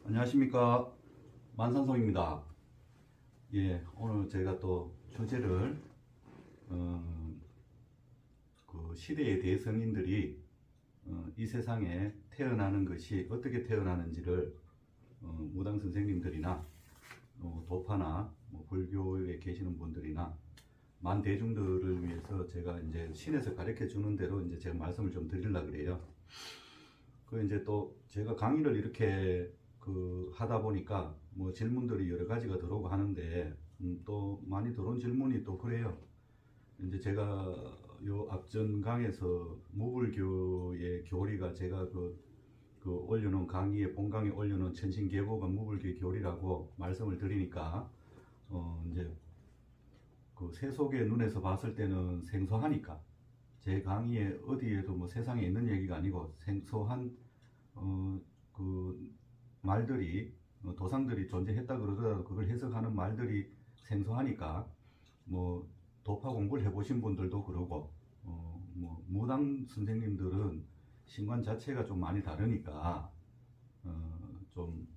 안녕하십니까, 만산성입니다. 예, 오늘 제가 또 주제를 어, 그 시대의 대성인들이 이 세상에 태어나는 것이 어떻게 태어나는지를 무당 선생님들이나 도파나 뭐 불교에 계시는 분들이나 만 대중들을 위해서 제가 이제 신에서 가르쳐 주는 대로 이제 제가 말씀을 좀 드리려고 그래요. 그 이제 또 제가 강의를 이렇게 하다 보니까 뭐 질문들이 여러 가지가 들어오고 하는데 또 많이 들어온 질문이 또 그래요. 이제 제가 요 앞전 강에서 무불교의 교리가 제가 올려놓은 강의에 본강에 올려놓은 천신계보가 무불교의 교리라고 말씀을 드리니까 이제 그 세속의 눈에서 봤을 때는 생소하니까 제 강의에 어디에도 뭐 세상에 있는 얘기가 아니고 생소한 그 말들이 도상들이 존재했다 그러더라도 그걸 해석하는 말들이 생소하니까 뭐 도파 공부를 해보신 분들도 그러고 뭐 무당 선생님들은 신관 자체가 좀 많이 다르니까 좀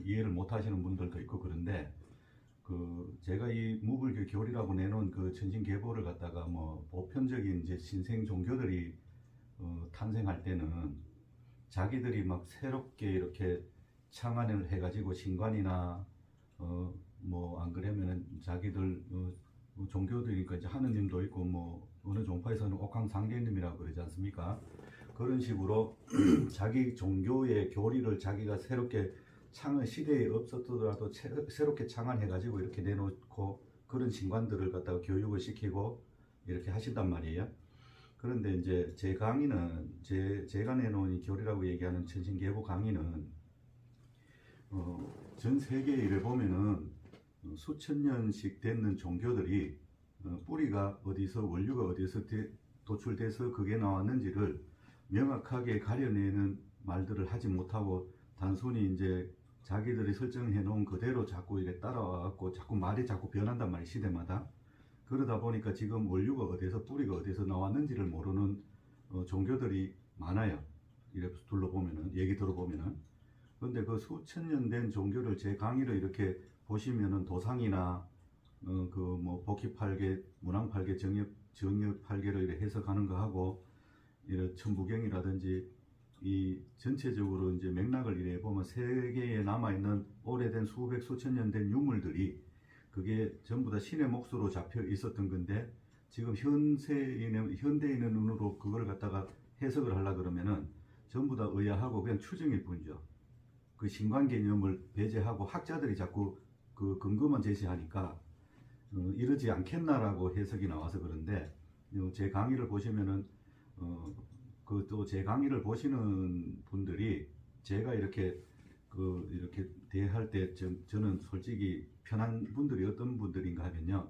이해를 못 하시는 분들도 있고 그런데 제가 이 무불교 교리라고 내놓은 그 천신계보를 갖다가 뭐 보편적인 이제 신생 종교들이 탄생할 때는 자기들이 막 새롭게 이렇게 창안을 해가지고 신관이나 뭐 안 그러면은 자기들 종교들이니까 이제 하느님도 있고 뭐 어느 종파에서는 옥황상제님이라고 그러지 않습니까? 그런 식으로 자기 종교의 교리를 자기가 새롭게 창을 시대에 없었더라도 새롭게 창안해가지고 이렇게 내놓고 그런 신관들을 갖다가 교육을 시키고 이렇게 하신단 말이에요. 그런데 이제 제 강의는 제가 내놓은 이 교리라고 얘기하는 천신계보 강의는 전 세계에 이래 보면은 수천 년씩 됐는 종교들이 뿌리가 어디서 원류가 어디서 도출돼서 그게 나왔는지를 명확하게 가려내는 말들을 하지 못하고 단순히 이제 자기들이 설정해 놓은 그대로 자꾸 이렇게 따라와갖고 자꾸 말이 자꾸 변한단 말이에요, 시대마다. 그러다 보니까 지금 원류가 어디서 뿌리가 어디서 나왔는지를 모르는 종교들이 많아요. 이렇게 둘러보면은 얘기 들어보면은. 그런데 그 수천 년 된 종교를 제 강의를 이렇게 보시면은 도상이나 그 뭐 복희팔계, 문왕팔계, 정엽팔계를 이렇게 해석하는 거 하고 이런 천부경이라든지 이 전체적으로 이제 맥락을 이래 보면 세계에 남아 있는 오래된 수백 수천 년 된 유물들이 그게 전부 다 신의 몫으로 잡혀 있었던 건데 지금 현대인의 눈으로 그걸 갖다가 해석을 하려 그러면은 전부 다 의아하고 그냥 추정일 뿐이죠. 그 신관 개념을 배제하고 학자들이 자꾸 그 근거만 제시하니까 이러지 않겠나라고 해석이 나와서 그런데 제 강의를 보시면은 그 또 제 강의를 보시는 분들이 제가 이렇게 이렇게 대할 때 저는 솔직히 편한 분들이 어떤 분들인가 하면요.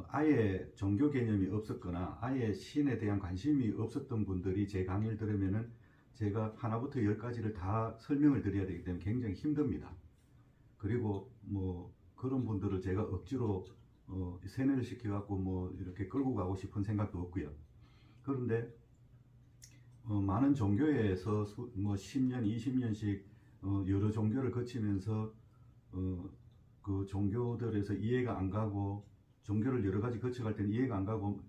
아예 종교 개념이 없었거나 아예 신에 대한 관심이 없었던 분들이 제 강의를 들으면은 제가 하나부터 열까지를 다 설명을 드려야 되기 때문에 굉장히 힘듭니다. 그리고 뭐 그런 분들을 제가 억지로 세뇌를 시켜갖고 뭐 이렇게 끌고 가고 싶은 생각도 없고요. 그런데 많은 종교에서 뭐 10년, 20년씩 여러 종교를 거치면서 그 종교들에서 이해가 안 가고 종교를 여러 가지 거쳐갈 때는 이해가 안 가고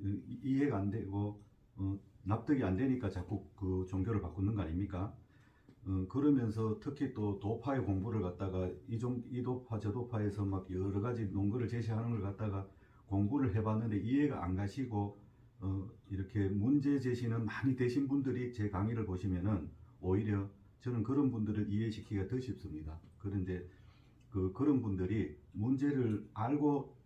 이해가 안 되고 납득이 안 되니까 자꾸 그 종교를 바꾸는 거 아닙니까? 그러면서 특히 또 도파의 공부를 갖다가 이 도파 저 도파에서 막 여러 가지 논거를 제시하는 걸 갖다가 공부를 해봤는데 이해가 안 가시고 이렇게 문제 제시는 많이 되신 분들이 제 강의를 보시면은 오히려 저는 그런 분들을 이해시키기가 더 쉽습니다. 그런데 그런 분들이 문제를 알고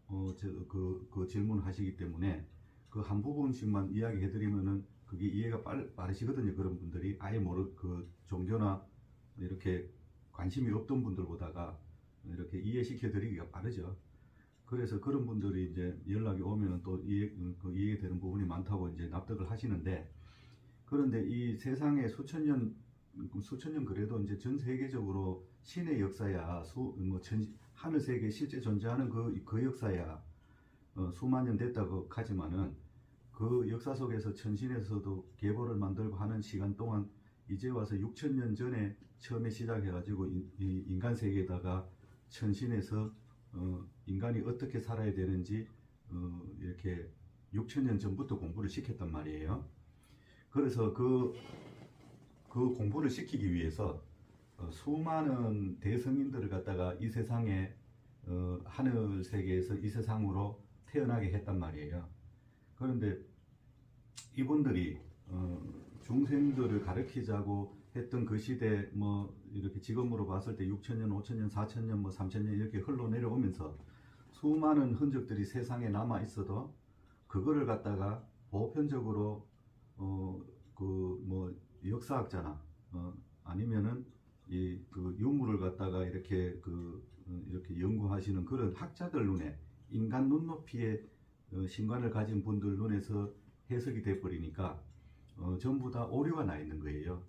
질문을 하시기 때문에 그 한 부분씩만 이야기해 드리면은 그게 이해가 빠르시거든요. 그런 분들이 아예 종교나 이렇게 관심이 없던 분들보다가 이렇게 이해시켜 드리기가 빠르죠. 그래서 그런 분들이 이제 연락이 오면은 또 이해되는 부분이 많다고 이제 납득을 하시는데 그런데 이 세상에 수천 년 그래도 이제 전 세계적으로 신의 역사야 하늘 세계에 실제 존재하는 그 역사야 수만 년 됐다고 하지만은 그 역사 속에서 천신에서도 계보를 만들고 하는 시간 동안 이제 와서 6천년 전에 처음에 시작해가지고 이 인간 세계에다가 천신에서 인간이 어떻게 살아야 되는지 이렇게 6천년 전부터 공부를 시켰단 말이에요. 그래서 그 공부를 시키기 위해서 수많은 대성인들을 갖다가 이 세상에 하늘 세계에서 이 세상으로 태어나게 했단 말이에요. 그런데 이분들이 중생들을 가르치자고 했던 그 시대, 뭐 이렇게 지금으로 봤을 때 6천년, 5천년, 4천년, 뭐 3천년 이렇게 흘러내려오면서 수많은 흔적들이 세상에 남아 있어도 그거를 갖다가 보편적으로 그 뭐 역사학자나 아니면은 그 유물을 갖다가 이렇게 이렇게 연구하시는 그런 학자들 눈에, 인간 눈높이의 신관을 가진 분들 눈에서 해석이 돼 버리니까 전부 다 오류가 나 있는 거예요.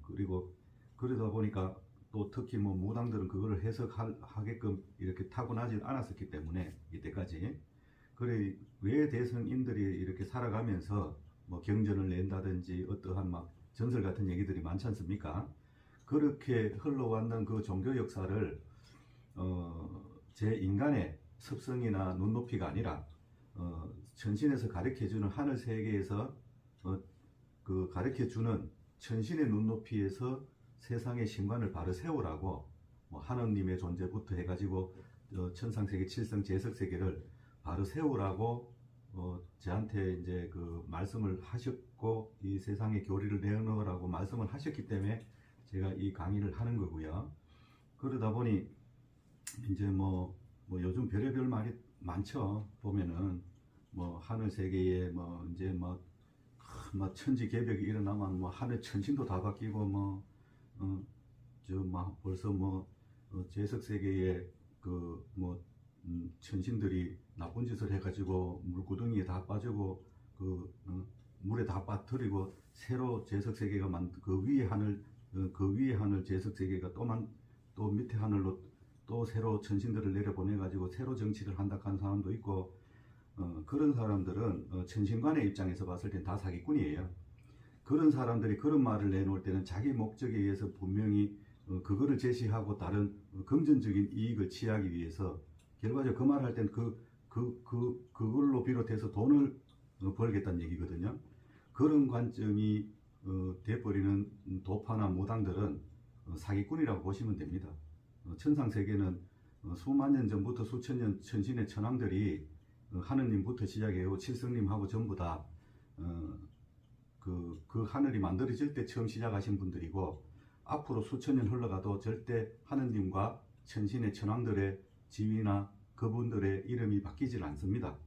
그리고 그러다 보니까 또 특히 뭐 무당들은 그거를 해석하게끔 이렇게 타고나지 않았었기 때문에 이때까지. 그래 왜 대성인들이 이렇게 살아가면서 뭐 경전을 낸다든지 어떠한 막 전설 같은 얘기들이 많지 않습니까? 그렇게 흘러왔는 그 종교 역사를 제 인간의 습성이나 눈높이가 아니라 천신에서 가르쳐주는 하늘 세계에서 그 가르쳐주는 천신의 눈높이에서 세상의 신관을 바로 세우라고, 뭐 하느님의 존재부터 해가지고 천상세계, 칠성, 제석세계를 바로 세우라고 저한테 이제 그 말씀을 하셨고, 이 세상에 교리를 내놓으라고 말씀을 하셨기 때문에 제가 이 강의를 하는 거고요. 그러다 보니 이제 뭐 요즘 별의별 말이 많죠. 보면은 뭐 하늘 세계에 뭐 이제 뭐 천지개벽이 일어나면 뭐 하늘 천신도 다 바뀌고 뭐 저 막 벌써 뭐 제석 세계에 그 뭐 천신들이 나쁜 짓을 해가지고 물구덩이에 다 빠지고 그 물에 다 빠뜨리고 새로 제석 세계가 그 위에 하늘 제석 세계가 또 밑에 하늘로 또 새로 천신들을 내려보내가지고 새로 정치를 한다 하는 사람도 있고, 그런 사람들은 천신관의 입장에서 봤을 땐 다 사기꾼이에요. 그런 사람들이 그런 말을 내놓을 때는 자기 목적에 의해서 분명히 그거를 제시하고 다른 금전적인 이익을 취하기 위해서 결과적으로 그 말을 할 땐 그걸로 비롯해서 돈을 벌겠다는 얘기거든요. 그런 관점이 돼버리는 도파나 무당들은 사기꾼이라고 보시면 됩니다. 천상세계는 수만 년 전부터 수천 년 천신의 천왕들이 하느님부터 시작해요. 칠성님하고 전부 다 그 하늘이 만들어질 때 처음 시작하신 분들이고, 앞으로 수천 년 흘러가도 절대 하느님과 천신의 천왕들의 지위나 그분들의 이름이 바뀌질 않습니다.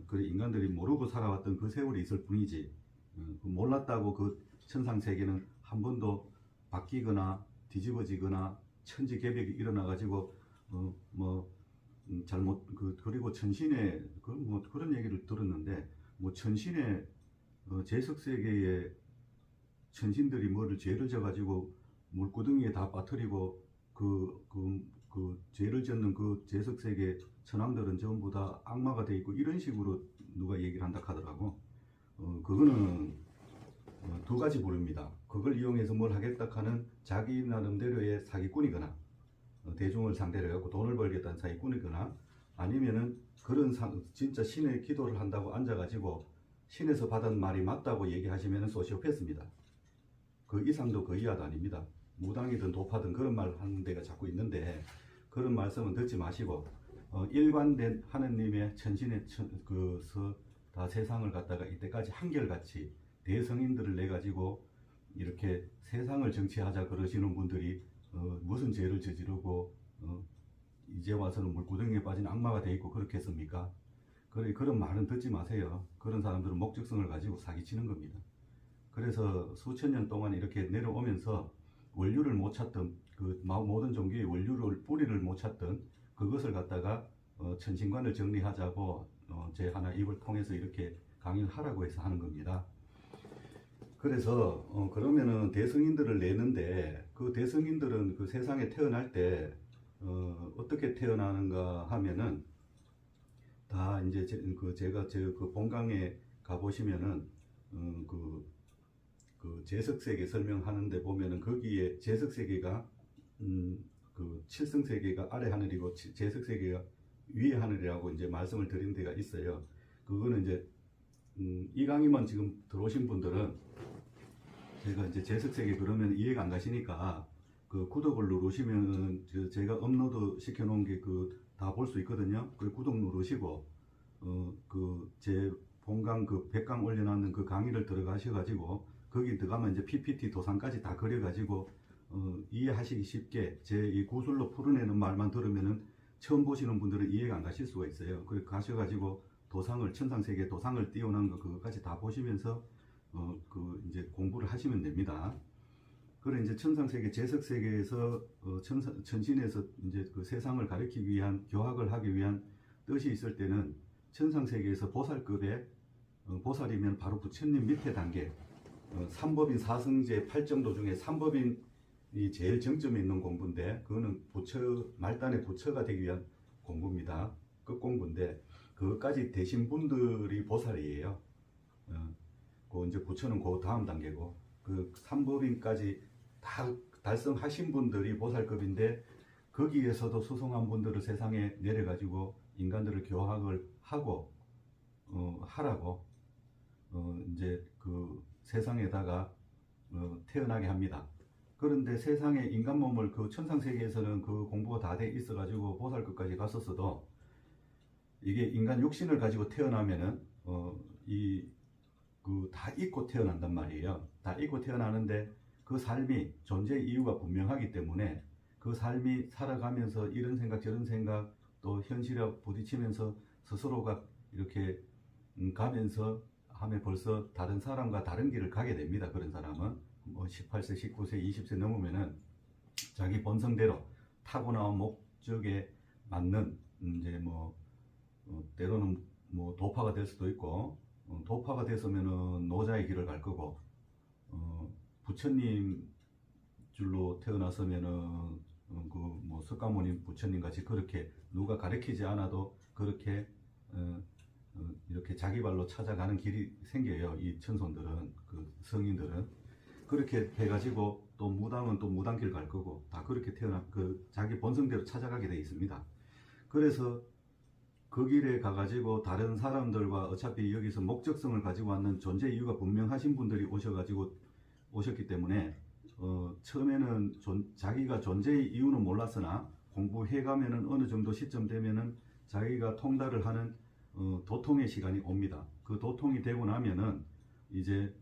그래 인간들이 모르고 살아왔던 그 세월이 있을 뿐이지, 몰랐다고 그 천상세계는 한 번도 바뀌거나 뒤집어지거나 천지개벽이 일어나가지고 잘못 그리고 천신의 뭐 그런 얘기를 들었는데, 뭐 천신의 제석세계에 천신들이 뭐를 죄를 져가지고 물구덩이에 다 빠뜨리고 그 죄를 짓는 그 제석세계 천왕들은 전부 다 악마가 돼 있고, 이런 식으로 누가 얘기를 한다 하더라고. 그거는 두 가지 부릅니다. 그걸 이용해서 뭘 하겠다 하는 자기 나름대로의 사기꾼이거나, 대중을 상대로 해갖고 돈을 벌겠다는 사기꾼이거나, 아니면은 그런 진짜 신의 기도를 한다고 앉아가지고 신에서 받은 말이 맞다고 얘기하시면은 소시오패스입니다. 그 이상도 그 이하도 아닙니다. 무당이든 도파든 그런 말 하는 데가 자꾸 있는데, 그런 말씀은 듣지 마시고 일관된 하느님의 천신의 다 세상을 갖다가 이때까지 한결같이 대성인들을 내 가지고 이렇게 세상을 정치하자 그러시는 분들이 무슨 죄를 저지르고 이제 와서는 물구덩이에 빠진 악마가 돼 있고 그렇게 했습니까? 그런 말은 듣지 마세요. 그런 사람들은 목적성을 가지고 사기치는 겁니다. 그래서 수천 년 동안 이렇게 내려오면서 원류를 못 찾던, 그 모든 종교의 원류를 뿌리를 못 찾던 그것을 갖다가 천신관을 정리하자고 제 하나 입을 통해서 이렇게 강의를 하라고 해서 하는 겁니다. 그래서 그러면은 대성인들을 내는데, 그 대성인들은 그 세상에 태어날 때 어떻게 태어나는가 하면은 다 이제 제가 그 본강에 가 보시면은 그 그 재석세계 설명하는데 보면은 거기에 재석세계가 그 칠성세계가 아래 하늘이고 재석세계가 위에 하늘이라고 이제 말씀을 드린 데가 있어요. 그거는 이제 이 강의만 지금 들어오신 분들은 제가 이제 재석세계 그러면 이해가 안 가시니까 그 구독을 누르시면은 제가 업로드 시켜 놓은 게 그 다 볼 수 있거든요. 그 구독 누르시고 그 제 본강 그 100강 올려놨는 그 강의를 들어가셔가지고 거기 들어가면 이제 PPT 도상까지 다 그려가지고 이해하시기 쉽게 제 이 구술로 풀어내는 말만 들으면은 처음 보시는 분들은 이해가 안 가실 수가 있어요. 그래 가셔가지고 도상을 천상세계 도상을 띄워놓은 거 그것까지 다 보시면서 그 이제 공부를 하시면 됩니다. 그래 이제 천상세계 재석세계에서 천신에서 이제 그 세상을 가리키기 위한 교학을 하기 위한 뜻이 있을 때는 천상세계에서 보살급의 보살이면 바로 부처님 밑에 단계 삼법인 사성제 8정도 중에 삼법인이 제일 정점에 있는 공부인데 그거는 부처 말단의 부처가 되기 위한 공부입니다. 끝공부인데 그것까지 되신 분들이 보살이에요. 그 이제 부처는 그 다음 단계고 그 삼법인까지 다 달성하신 분들이 보살급인데 거기에서도 수송한 분들을 세상에 내려가지고 인간들을 교학을 하고 하라고 이제 그 세상에다가 태어나게 합니다. 그런데 세상에 인간 몸을 그 천상세계에서는 그 공부가 다 돼 있어가지고 보살급까지 갔었어도 이게 인간 육신을 가지고 태어나면은 다 잊고 태어난단 말이에요. 다 잊고 태어나는데 그 삶이 존재의 이유가 분명하기 때문에 그 삶이 살아가면서 이런 생각 저런 생각 또 현실에 부딪히면서 스스로가 이렇게 가면서 하면 벌써 다른 사람과 다른 길을 가게 됩니다. 그런 사람은 뭐 18세, 19세, 20세 넘으면은 자기 본성대로 타고나온 목적에 맞는 이제 뭐 때로는 뭐 도파가 될 수도 있고 도파가 됐으면은 노자의 길을 갈 거고 부처님 줄로 태어났으면은 그 뭐 석가모니 부처님 같이 그렇게 누가 가르치지 않아도 그렇게 이렇게 자기 발로 찾아가는 길이 생겨요. 이 천손들은 그 성인들은 그렇게 해가지고 또 무당은 또 무당길 갈 거고 다 그렇게 태어나 그 자기 본성대로 찾아가게 돼 있습니다. 그래서 그 길에 가가지고 다른 사람들과 어차피 여기서 목적성을 가지고 왔는 존재 이유가 분명하신 분들이 오셨기 때문에 처음에는 자기가 존재의 이유는 몰랐으나 공부해가면은 어느 정도 시점 되면은 자기가 통달을 하는 도통의 시간이 옵니다. 그 도통이 되고 나면은 이제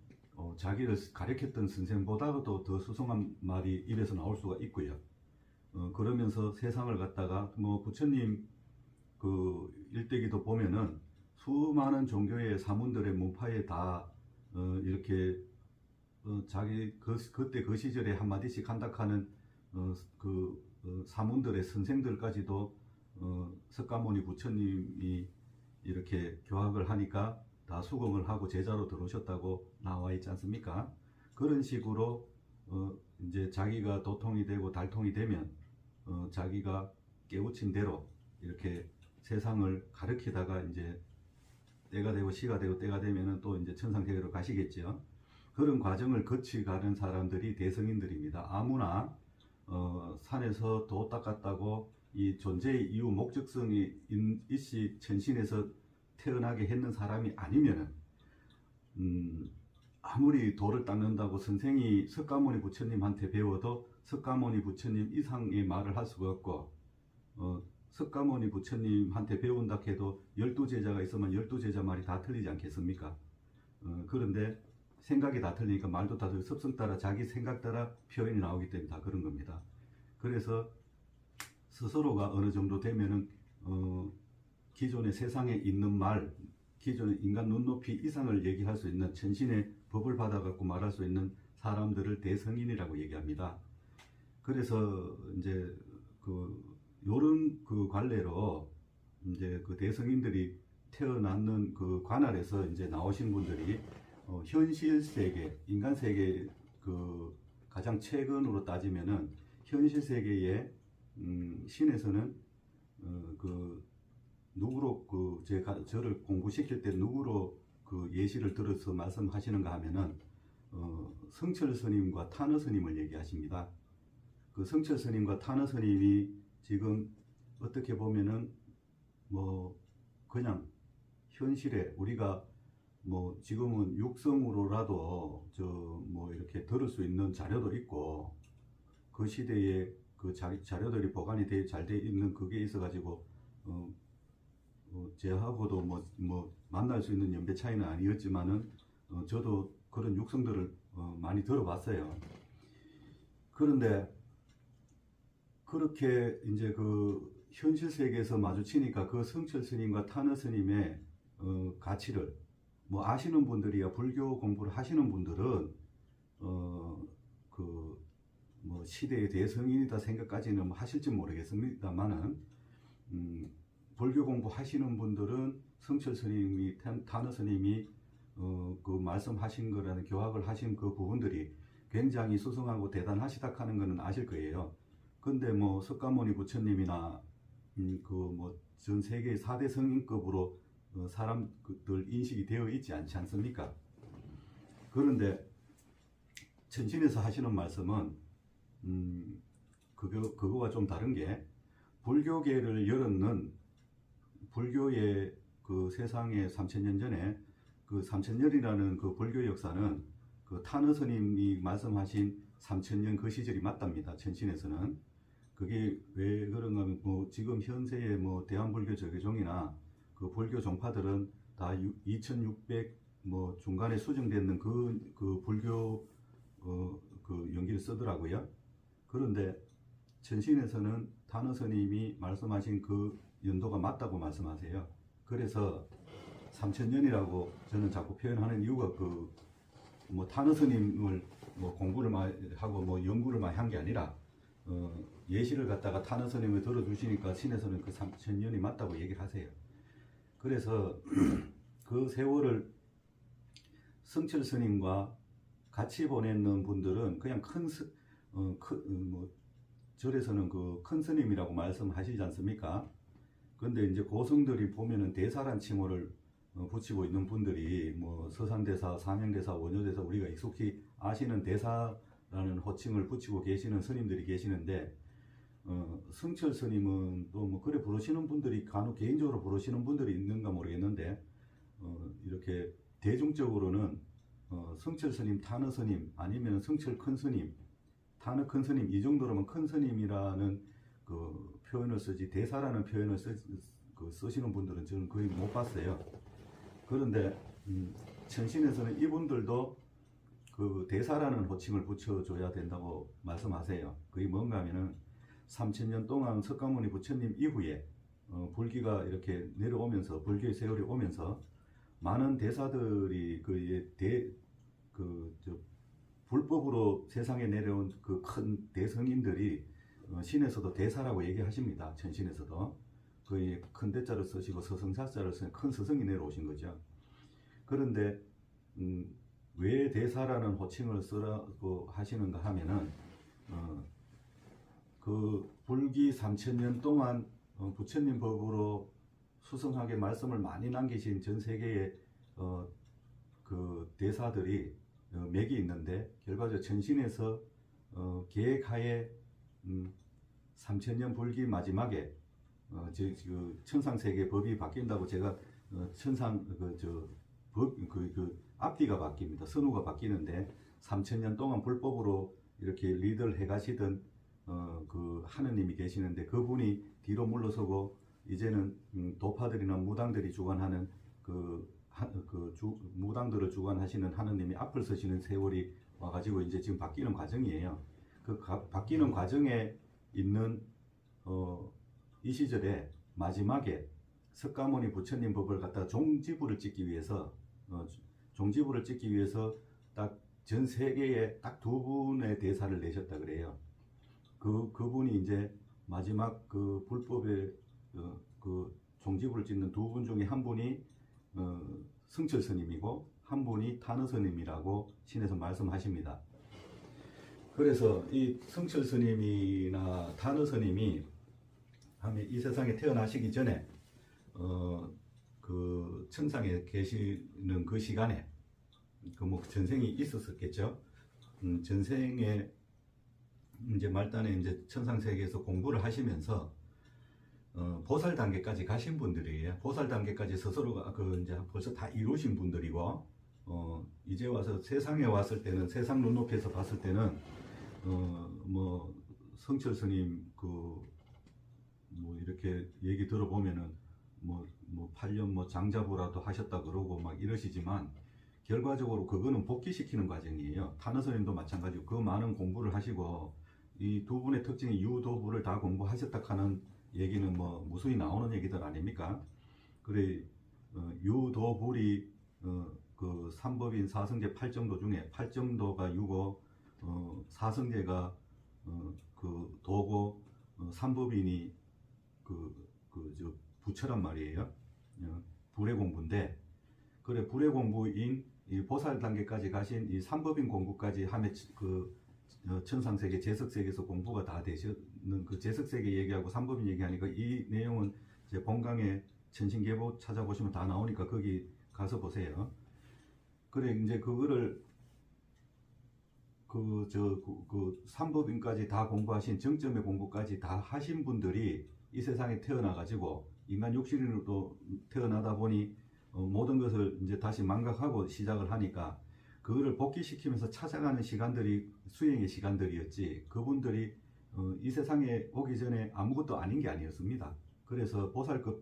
자기를 가르쳤던 선생보다도 더 수성한 말이 입에서 나올 수가 있고요. 그러면서 세상을 갖다가 뭐 부처님 그 일대기도 보면은 수많은 종교의 사문들의 문파에 다 이렇게 자기 그때 그 시절에 한마디씩 한다하는 사문들의 선생들까지도 석가모니 부처님이 이렇게 교학을 하니까 다 수긍을 하고 제자로 들어오셨다고 나와 있지 않습니까? 그런 식으로 이제 자기가 도통이 되고 달통이 되면 자기가 깨우친 대로 이렇게 세상을 가르치다가 이제 때가 되고 시가 되고 때가 되면은 또 이제 천상세계로 가시겠죠. 그런 과정을 거치가는 사람들이 대성인들입니다. 아무나 산에서 도 닦았다고 이 존재의 이유 목적성이 일시 천신에서 태어나게 했는 사람이 아니면은 아무리 도를 닦는다고 선생이 석가모니 부처님한테 배워도 석가모니 부처님 이상의 말을 할 수가 없고 석가모니 부처님한테 배운다 해도 12제자가 있으면 12제자 말이 다 틀리지 않겠습니까? 그런데 생각이 다 틀리니까 말도 다 틀리고 습성 따라 자기 생각 따라 표현이 나오기 때문에 다 그런 겁니다. 그래서 스스로가 어느 정도 되면은 기존의 세상에 있는 말, 기존의 인간 눈높이 이상을 얘기할 수 있는 천신의 법을 받아갖고 말할 수 있는 사람들을 대성인이라고 얘기합니다. 그래서 이제 요런 관례로 이제 그 대성인들이 태어났는 그 관할에서 이제 나오신 분들이 현실 세계, 인간 세계 가장 최근으로 따지면은 현실 세계의 신에서는 누구로 제가 저를 공부시킬 때 누구로 예시를 들어서 말씀하시는가 하면은 성철 스님과 탄어 스님을 얘기하십니다. 그 성철 스님과 탄어 스님이 지금 어떻게 보면은 뭐 그냥 현실에 우리가 뭐 지금은 육성으로라도 뭐 이렇게 들을 수 있는 자료도 있고 그 시대에 그 자료들이 보관이 잘 돼 있는 그게 있어 가지고 제하고도 뭐 만날 수 있는 연배 차이는 아니었지만은 저도 그런 육성들을 많이 들어봤어요. 그런데 그렇게 이제 그 현실 세계에서 마주치니까 그 성철 스님과 탄어 스님의 가치를 뭐 아시는 분들이야, 불교 공부를 하시는 분들은 그 뭐 시대의 대성인이다 생각까지는 뭐 하실지 모르겠습니다만은 불교 공부 하시는 분들은 성철 스님이 탄어 스님이 그 말씀하신 거라는 교학을 하신 그 부분들이 굉장히 수승하고 대단하시다 하는 거는 아실 거예요. 근데 뭐 석가모니 부처님이나 그 뭐 전 세계 4대 성인급으로 사람들 인식이 되어 있지 않지 않습니까? 그런데 천신에서 하시는 말씀은 그거와 좀 다른 게 불교계를 열었는 불교의 그 세상에 3000년 전에 그 3000년이라는 그 불교 역사는 그 탄어 스님이 말씀하신 3000년 그 시절이 맞답니다. 천신에서는. 그게 왜 그런가 하면 뭐 지금 현세의 뭐 대한불교 저계종이나 그 불교 종파들은 다 2600 뭐 중간에 수정되는 그 불교 그 연기를 쓰더라고요. 그런데 천신에서는 탄어 스님이 말씀하신 그 연도가 맞다고 말씀하세요. 그래서 3000년이라고 저는 자꾸 표현하는 이유가 그 뭐 탄어 스님을 뭐 공부를 많이 하고 뭐 연구를 많이 한 게 아니라 예시를 갖다가 탄어 스님을 들어주시니까 신에서는 그 3000년이 맞다고 얘기를 하세요. 그래서 그 세월을 성철 스님과 같이 보내는 분들은 그냥 뭐 절에서는 그 큰 스님이라고 말씀하시지 않습니까? 그런데 이제 고성들이 보면은 대사란 칭호를 붙이고 있는 분들이 뭐 서산대사, 사명대사, 원효대사 우리가 익숙히 아시는 대사라는 호칭을 붙이고 계시는 스님들이 계시는데 성철 스님은 또 뭐 그래 부르시는 분들이 간혹 개인적으로 부르시는 분들이 있는가 모르겠는데 이렇게 대중적으로는 성철 스님, 탄어 스님 아니면 성철 큰 스님, 탄어 큰 스님 이 정도로만 큰 스님이라는 그 표현을 쓰지 대사라는 표현을 쓰시는 분들은 저는 거의 못 봤어요. 그런데 천신에서는 이분들도 그 대사라는 호칭을 붙여줘야 된다고 말씀하세요. 그게 뭔가 하면은 3000년 동안 석가모니 부처님 이후에 불기가 이렇게 내려오면서 불교의 세월이 오면서 많은 대사들이 불법으로 세상에 내려온 그 큰 대성인들이 신에서도 대사라고 얘기하십니다. 천신에서도 거의 큰 대자를 쓰시고 서성사자를 쓰는 큰 스승이 내려오신 거죠. 그런데 왜 대사라는 호칭을 쓰라고 하시는가 하면은 그 불기 3000년 동안 부처님 법으로 수승하게 말씀을 많이 남기신 전 세계의 그 대사들이 맥이 있는데 결과적으로 천신에서 계획하에 3000년 불기 마지막에 그 천상세계 법이 바뀐다고 제가 천상 그 앞뒤가 바뀝니다. 선우가 바뀌는데 3000년 동안 불법으로 이렇게 리더를 해가시던 그 하느님이 계시는데 그분이 뒤로 물러서고 이제는 도파들이나 무당들이 주관하는 무당들을 주관하시는 하느님이 앞을 서시는 세월이 와가지고 이제 지금 바뀌는 과정이에요. 그 바뀌는 과정에 있는 이 시절에 마지막에 석가모니 부처님 법을 갖다 종지부를 찍기 위해서 딱 전 세계에 딱 두 분의 대사를 내셨다 그래요. 그분이 이제 마지막 그 불법의 그 종지부를 찍는 두 분 중에 한 분이 성철 스님이고 한 분이 탄어 스님이라고 신에서 말씀하십니다. 그래서 이 성철 스님이나 탄어 스님이 이 세상에 태어나시기 전에 그 천상에 계시는 그 시간에 그 뭐 전생이 있었겠죠. 전생에 이제 말단에 이제 천상세계에서 공부를 하시면서 보살 단계까지 가신 분들이에요. 보살 단계까지 스스로가 그 이제 벌써 다 이루신 분들이고, 이제 와서 세상에 왔을 때는, 세상 눈높이에서 봤을 때는 뭐 성철 스님 뭐 이렇게 얘기 들어보면은 뭐 8년 뭐 장자부라도 하셨다 그러고 막 이러시지만, 결과적으로 그거는 복귀시키는 과정이에요. 타너 스님도 마찬가지고 그 많은 공부를 하시고, 이 두 분의 특징이 유도부를 다 공부하셨다 하는 얘기는 뭐 무수히 나오는 얘기들 아닙니까? 그래, 유도불이 그 삼법인 사성제 8정도 중에 8정도가 유고, 사성제가 그 도고, 삼법인이 저 부처란 말이에요. 불의 공부인데, 그래 불의 공부인 이 보살 단계까지 가신 이 삼법인 공부까지 하면 천상세계, 제석세계에서 공부가 다 되시는 그 제석세계 얘기하고 삼법인 얘기하니까, 이 내용은 제 본강에 천신계보 찾아보시면 다 나오니까 거기 가서 보세요. 그래 이제 그거를 삼법인까지 다 공부하신, 정점의 공부까지 다 하신 분들이 이 세상에 태어나 가지고 인간 육신으로 태어나다 보니 모든 것을 이제 다시 망각하고 시작을 하니까, 그거를 복귀시키면서 찾아가는 시간들이 수행의 시간들이었지, 그분들이 이 세상에 오기 전에 아무것도 아닌 게 아니었습니다. 그래서 보살급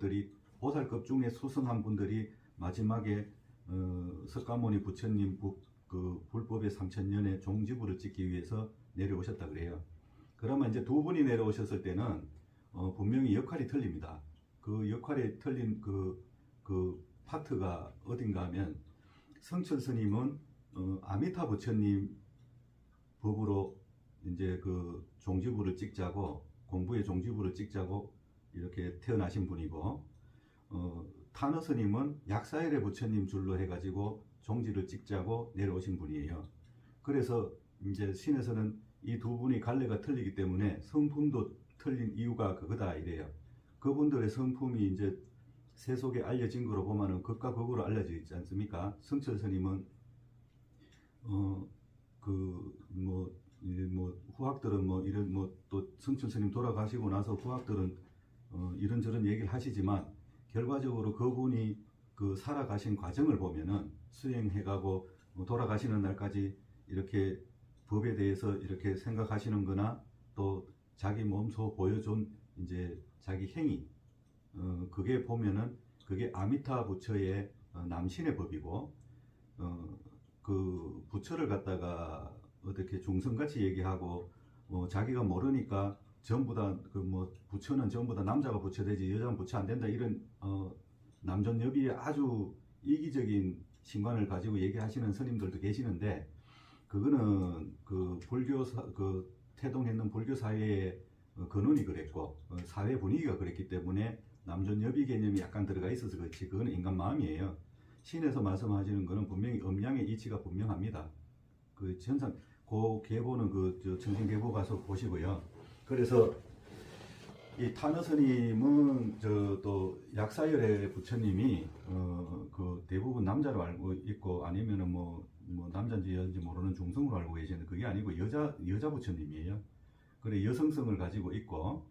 중에 수승한 분들이 마지막에 석가모니 부처님 그 불법의 3000년의 종지부를 찍기 위해서 내려오셨다 그래요. 그러면 이제 두 분이 내려오셨을 때는 분명히 역할이 틀립니다. 그 역할이 틀린 그 파트가 어딘가 하면, 성철 스님은 아미타 부처님 법으로 이제 그 종지부를 찍자고, 공부의 종지부를 찍자고 이렇게 태어나신 분이고, 타너 스님은 약사일의 부처님 줄로 해가지고 종지를 찍자고 내려오신 분이에요. 그래서 이제 신에서는 이 두 분이 갈래가 틀리기 때문에 성품도 틀린 이유가 그거다 이래요. 그분들의 성품이 이제 세속에 알려진 거로 보면은 극과 극으로 알려져 있지 않습니까? 성철 스님은 후학들은 뭐 이런 또 성철 스님 돌아가시고 나서 후학들은 이런저런 얘기를 하시지만, 결과적으로 그분이 그 살아가신 과정을 보면은 수행해가고 돌아가시는 날까지 이렇게 법에 대해서 이렇게 생각하시는 거나, 또 자기 몸소 보여준 이제 자기 행위, 그게 보면은 그게 아미타 부처의 남신의 법이고, 그 부처를 갖다가 어떻게 중성같이 얘기하고, 자기가 모르니까 전부 다 부처는 전부 다 남자가 부처 되지 여자는 부처 안 된다, 이런 남존여비의 아주 이기적인 신관을 가지고 얘기하시는 스님들도 계시는데, 그거는 그 태동했는 불교 사회의 근원이 그랬고, 사회 분위기가 그랬기 때문에 남존여비 개념이 약간 들어가 있어서 그렇지, 그거는 인간 마음이에요. 신에서 말씀하시는 거는 분명히 음양의 이치가 분명합니다. 그 천상 그 계보는 천신계보 가서 보시고요. 그래서 이 타너 스님은 또 약사열의 부처님이 그 대부분 남자로 알고 있고, 아니면은 뭐 남자인지 여자인지 모르는 중성으로 알고 계시는데, 그게 아니고 여자 부처님이에요. 그래 여성성을 가지고 있고,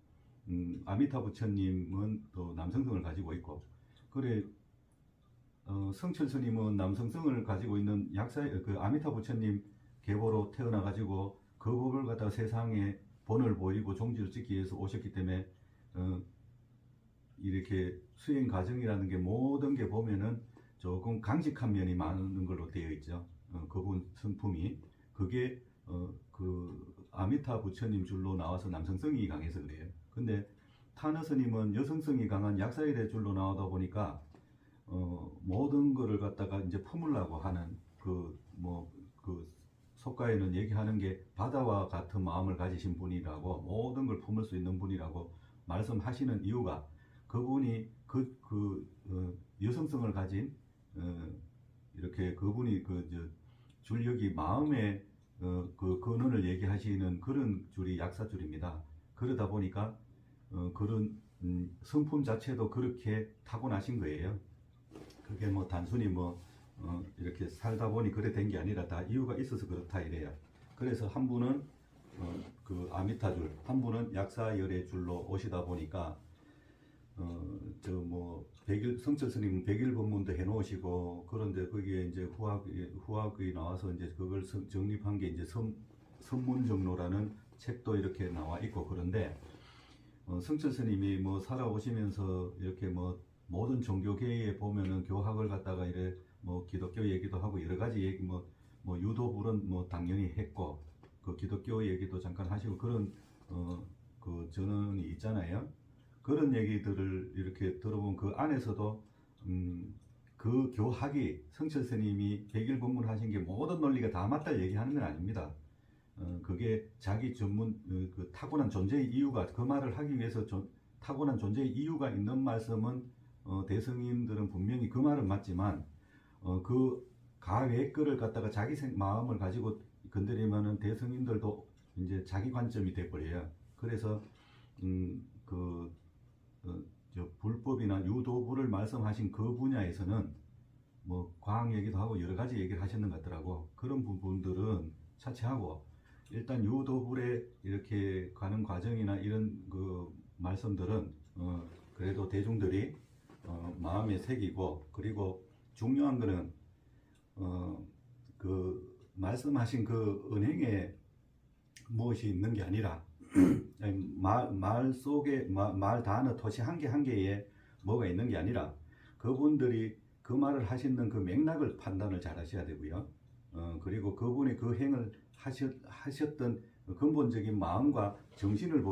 아미타 부처님은 또 남성성을 가지고 있고, 그래 성철 스님은 남성성을 가지고 있는 아미타 부처님 계보로 태어나 가지고 그 법을 갖다가 세상에 본을 보이고 종지를 찍기 위해서 오셨기 때문에, 이렇게 수행 과정이라는 게 모든 게 보면은 조금 강직한 면이 많은 걸로 되어 있죠. 그분 성품이, 그게 그 아미타 부처님 줄로 나와서 남성성이 강해서 그래요. 근데 타너 스님은 여성성이 강한 약사일의 줄로 나오다 보니까 모든 거를 갖다가 이제 품으려고 하는 속가에는 얘기하는 게 바다와 같은 마음을 가지신 분이라고, 모든 걸 품을 수 있는 분이라고 말씀하시는 이유가, 그분이 여성성을 가진 이렇게 그분이 줄력이 마음의 그 근원을 얘기하시는 그런 줄이 약사줄입니다. 그러다 보니까 그런 성품 자체도 그렇게 타고나신 거예요. 그게 단순히 이렇게 살다 보니 그래 된 게 아니라 다 이유가 있어서 그렇다 이래요. 그래서 한 분은 그 아미타줄, 한 분은 약사열의 줄로 오시다 보니까 저 뭐 성철 스님은 백일 법문도 해놓으시고, 그런데 거기에 이제 후학이 나와서 이제 그걸 정립한 게 이제 선문정로라는 책도 이렇게 나와 있고, 그런데 성철 스님이 뭐 살아오시면서 이렇게 뭐 모든 종교계에 보면은 교학을 갖다가 이래 뭐 기독교 얘기도 하고 여러 가지 얘기 뭐 유도불은 뭐 당연히 했고, 그 기독교 얘기도 잠깐 하시고 그런 그 전언이 있잖아요. 그런 얘기들을 이렇게 들어보면 그 안에서도 그 교학이 성철 스님이 백일 법문하신 게 모든 논리가 다 맞다 얘기하는 건 아닙니다. 그게 자기 전문 그 타고난 존재의 이유가, 그 말을 하기 위해서 타고난 존재의 이유가 있는 말씀은 대승인들은 분명히 그 말은 맞지만 그 가외 거를 갖다가 자기 마음을 가지고 건드리면은 대승인들도 이제 자기 관점이 돼버려요. 그래서 저 불법이나 유도불을 말씀하신 그 분야에서는 뭐 과학 얘기도 하고 여러 가지 얘기를 하셨는 것 같더라고. 그런 부분들은 차치하고 일단 유도불에 이렇게 가는 과정이나 이런 그 말씀들은 그래도 대중들이 마음에 새기고, 그리고 중요한 거는 그 말씀하신 그 은행에 무엇이 있는 게 아니라 말 속에 말 단어 토시 한 개 한 개에 뭐가 있는 게 아니라 그분들이 그 말을 하시는 그 맥락을 판단을 잘 하셔야 되고요. 그리고 그분이 그 행을 하셨던 근본적인 마음과 정신을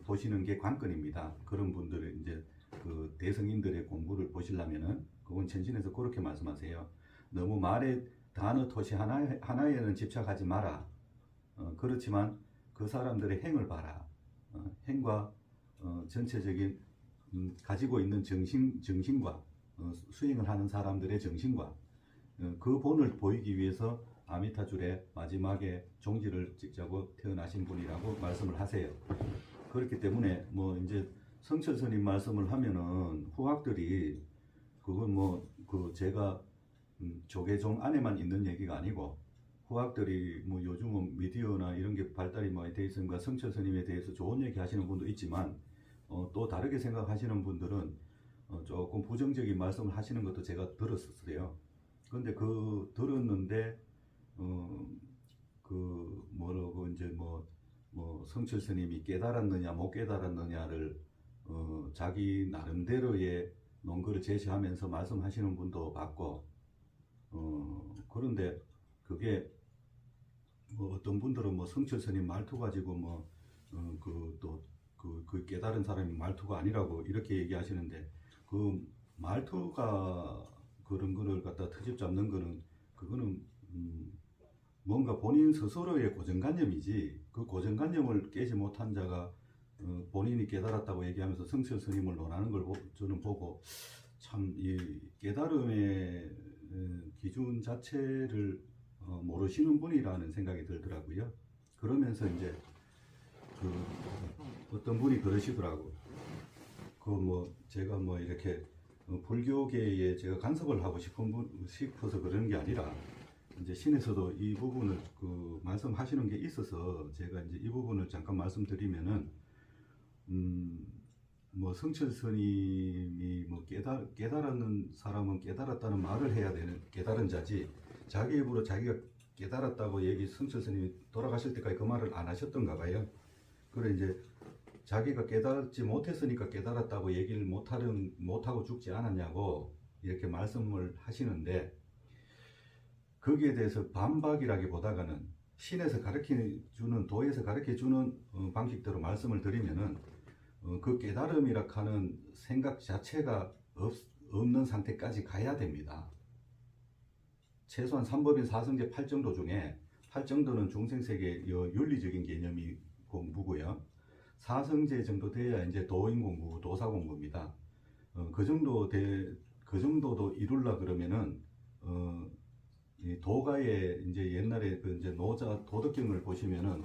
보시는 게 관건입니다. 그런 분들은 이제 그 대성인들의 공부를 보시려면은 그건 천신에서 그렇게 말씀하세요. 너무 말의 단어 토시 하나에는 집착하지 마라. 그렇지만 그 사람들의 행을 봐라. 행과 전체적인 가지고 있는 정신과 수행을 하는 사람들의 정신과 그 본을 보이기 위해서 아미타줄의 마지막에 종지를 찍자고 태어나신 분이라고 말씀을 하세요. 그렇기 때문에 뭐 이제 성철 스님 말씀을 하면은 후학들이 그건 뭐 그 제가 조계종 안에만 있는 얘기가 아니고, 후학들이 뭐 요즘은 미디어나 이런 게 발달이 많이 돼 있으니까 성철 스님에 대해서 좋은 얘기 하시는 분도 있지만 또 다르게 생각하시는 분들은 조금 부정적인 말씀을 하시는 것도 제가 들었었어요. 그런데 그 들었는데 그 뭐라고 이제 뭐 성철 스님이 깨달았느냐 못 깨달았느냐를 자기 나름대로의 논거를 제시하면서 말씀하시는 분도 봤고, 그런데 그게 뭐 어떤 분들은 뭐 성철 스님 말투 가지고 뭐 그 깨달은 사람이 말투가 아니라고 이렇게 얘기하시는데, 그 말투가 그런 거를 갖다 트집 잡는 거는 그거는 뭔가 본인 스스로의 고정관념이지, 그 고정관념을 깨지 못한 자가 본인이 깨달았다고 얘기하면서 성철 스님을 논하는 걸 저는 보고 참 이 깨달음의 기준 자체를 모르시는 분이라는 생각이 들더라고요. 그러면서 이제 그 어떤 분이 그러시더라고. 그 뭐 제가 뭐 이렇게 불교계에 제가 간섭을 하고 싶어서 그러는 게 아니라, 이제 신에서도 이 부분을 그 말씀하시는 게 있어서 제가 이제 이 부분을 잠깐 말씀드리면은 뭐 성철 스님이 뭐 깨달았는 사람은 깨달았다는 말을 해야 되는 깨달은 자지, 자기 입으로 자기가 깨달았다고 성철 스님이 돌아가실 때까지 그 말을 안 하셨던가 봐요. 그래 이제 자기가 깨달지 못했으니까 깨달았다고 얘기를 못하고 죽지 않았냐고 이렇게 말씀을 하시는데, 거기에 대해서 반박이라기보다는 신에서 가르쳐주는, 도에서 가르쳐주는 방식대로 말씀을 드리면은 그 깨달음이라 하는 생각 자체가 없는 상태까지 가야 됩니다. 최소한 삼법인 사성제 8정도 중에 8정도는 중생세계 윤리적인 개념이 공부고요. 사성제 정도 돼야 이제 도인 공부, 도사 공부입니다. 그 정도도 이룰라 그러면은 이 도가의 이제 옛날에 그 이제 노자 도덕경을 보시면은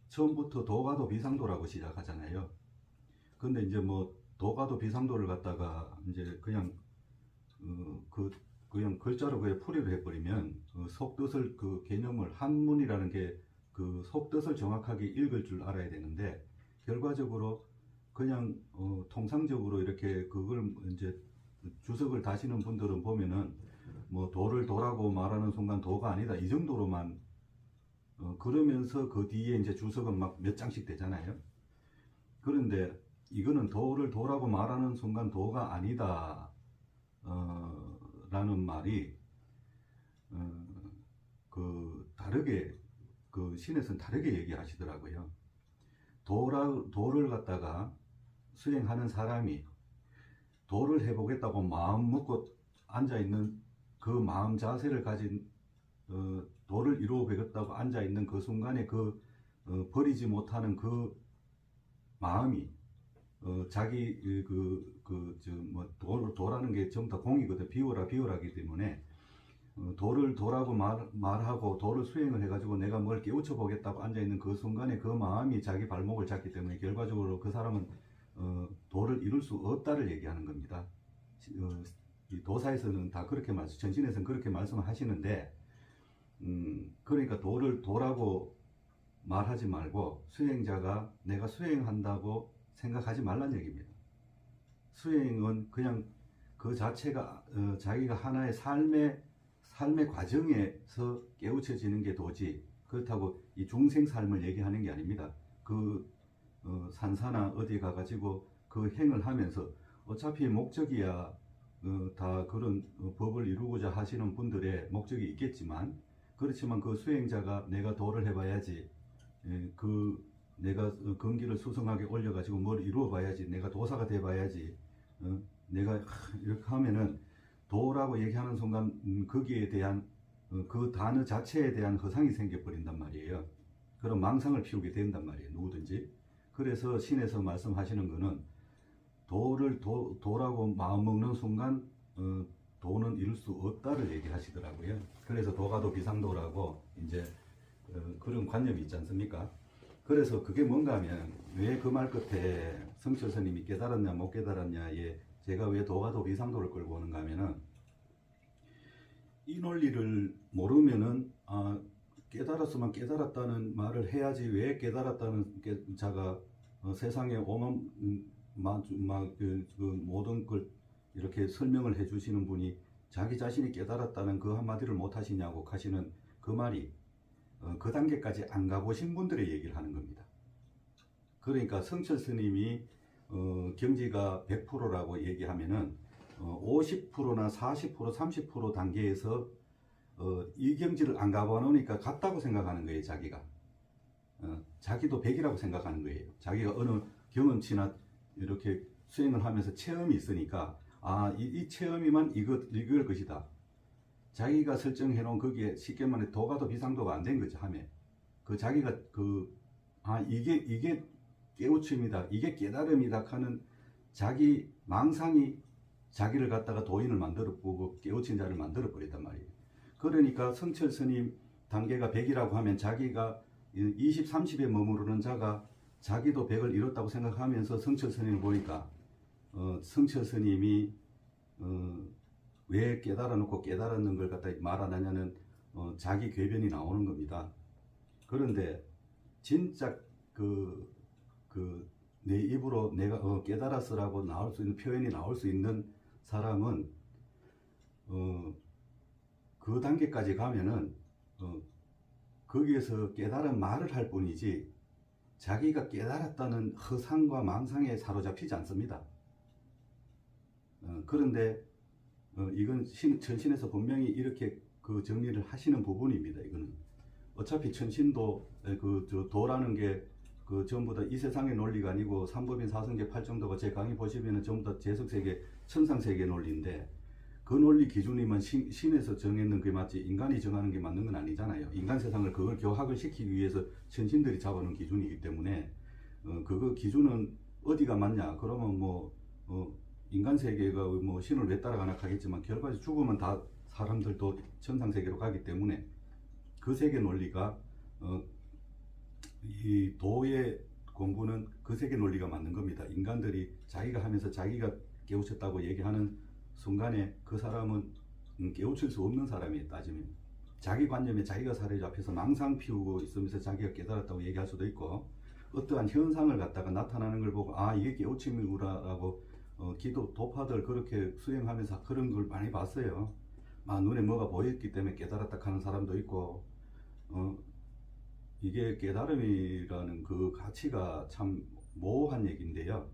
처음부터 도가도 비상도라고 시작하잖아요. 근데 이제 뭐 도가도 비상도를 갖다가 이제 그냥 그 그냥 글자로 그냥 풀이를 해버리면 속뜻을 그 개념을 한문이라는 게 그 속뜻을 정확하게 읽을 줄 알아야 되는데 결과적으로 그냥 통상적으로 이렇게 그걸 이제 주석을 다시는 분들은 보면은 뭐 도를 도라고 말하는 순간 도가 아니다 이 정도로만 그러면서 그 뒤에 이제 주석은 막 몇 장씩 되잖아요. 그런데 이거는 도를 도라고 말하는 순간 도가 아니다 라는 말이 다르게 그 신에서는 다르게 얘기하시더라고요. 도를 갖다가 수행하는 사람이 도를 해보겠다고 마음 먹고 앉아있는 그 마음 자세를 가진 도를 이루어보겠다고 앉아있는 그 순간에 버리지 못하는 그 마음이 자기 도라는 게 전부 다 공이거든. 비워라기 때문에 도를 도라고 말하고 도를 수행을 해가지고 내가 뭘 깨우쳐 보겠다고 앉아있는 그 순간에 그 마음이 자기 발목을 잡기 때문에 결과적으로 그 사람은 도를 이룰 수 없다를 얘기하는 겁니다. 이 도사에서는 다 그렇게 전신에서는 그렇게 말씀하시는데 그러니까 도를 도라고 말하지 말고 수행자가 내가 수행한다고 생각하지 말란 얘기입니다. 수행은 그냥 그 자체가 자기가 하나의 삶의 과정에서 깨우쳐지는 게 도지 그렇다고 이 중생 삶을 얘기하는 게 아닙니다. 산사나 어디 가가지고 그 행을 하면서 어차피 목적이야 다 그런 법을 이루고자 하시는 분들의 목적이 있겠지만 그렇지만 그 수행자가 내가 도를 해봐야지 내가 근기를 수성하게 올려가지고 뭘 이루어 봐야지 내가 도사가 돼 봐야지 내가 이렇게 하면은 도라고 얘기하는 순간 거기에 대한 그 단어 자체에 대한 허상이 생겨버린단 말이에요. 그런 망상을 피우게 된단 말이에요. 누구든지. 그래서 신에서 말씀하시는 거는 도를 도라고 마음먹는 순간 도는 이룰 수 없다를 얘기하시더라고요. 그래서 도가도 비상도라고 이제 그런 관념이 있지 않습니까? 그래서 그게 뭔가 하면 왜 그 말 끝에 성철 스님이 깨달았냐 못 깨달았냐에 제가 왜 도가도 비상도를 끌고 오는가 하면은 이 논리를 모르면은 깨달았으면 깨달았다는 말을 해야지 왜 깨달았다는 자가 세상에 모든 걸 이렇게 설명을 해 주시는 분이 자기 자신이 깨달았다는 그 한마디를 못 하시냐고 하시는 그 말이 그 단계까지 안 가보신 분들의 얘기를 하는 겁니다. 그러니까 성철 스님이 경지가 100%라고 얘기하면은 50%나 40%, 30% 단계에서 이 경지를 안 가보니까 같다고 생각하는 거예요. 자기가 자기도 100이라고 생각하는 거예요. 자기가 어느 경험치나 이렇게 수행을 하면서 체험이 있으니까 이 체험이만 이걸 것이다. 자기가 설정해 놓은 거기에 쉽게 말해 도가도 비상도가 안 된 거죠. 하면 자기가 이게 깨우침이다, 이게 깨달음이다 하는 자기 망상이 자기를 갖다가 도인을 만들어보고 깨우친 자를 만들어버렸단 말이에요. 그러니까 성철 스님 단계가 100이라고 하면 자기가 20, 30에 머무르는 자가 자기도 100을 이뤘다고 생각하면서 성철 스님을 보니까 성철 스님이 왜 깨달아놓고 깨달았는 걸 갖다 말 안 하냐는 자기 궤변이 나오는 겁니다. 그런데 진짜 내 입으로 내가 깨달았으라고 나올 수 있는 표현이 나올 수 있는 사람은 그 단계까지 가면은 거기에서 깨달은 말을 할 뿐이지 자기가 깨달았다는 허상과 망상에 사로잡히지 않습니다. 그런데 이건 천신에서 분명히 이렇게 그 정리를 하시는 부분입니다. 이거는 어차피 천신도 도라는 게 전부 다 이 세상의 논리가 아니고 삼법인 사성계 팔정도가 제 강의 보시면은 전부 다 재석세계 천상세계 논리인데 그 논리 기준이면 신에서 정했는 게 맞지 인간이 정하는 게 맞는 건 아니잖아요. 인간 세상을 그걸 교학을 시키기 위해서 천신들이 잡아놓은 기준이기 때문에 그거 기준은 어디가 맞냐 그러면 인간 세계가 신을 왜 따라가나 하겠지만 결과적으로 죽으면 다 사람들도 천상세계로 가기 때문에 그 세계 논리가 이 도의 공부는 그 세계 논리가 맞는 겁니다. 인간들이 자기가 하면서 자기가 깨우쳤다고 얘기하는 순간에 그 사람은 깨우칠 수 없는 사람이 따지면 자기 관념에 자기가 사로잡혀서 망상 피우고 있으면서 자기가 깨달았다고 얘기할 수도 있고, 어떠한 현상을 갖다가 나타나는 걸 보고 아 이게 깨우침이구나라고 기도 도파들 그렇게 수행하면서 그런 걸 많이 봤어요. 눈에 뭐가 보였기 때문에 깨달았다 하는 사람도 있고, 이게 깨달음이라는 그 가치가 참 모호한 얘기인데요.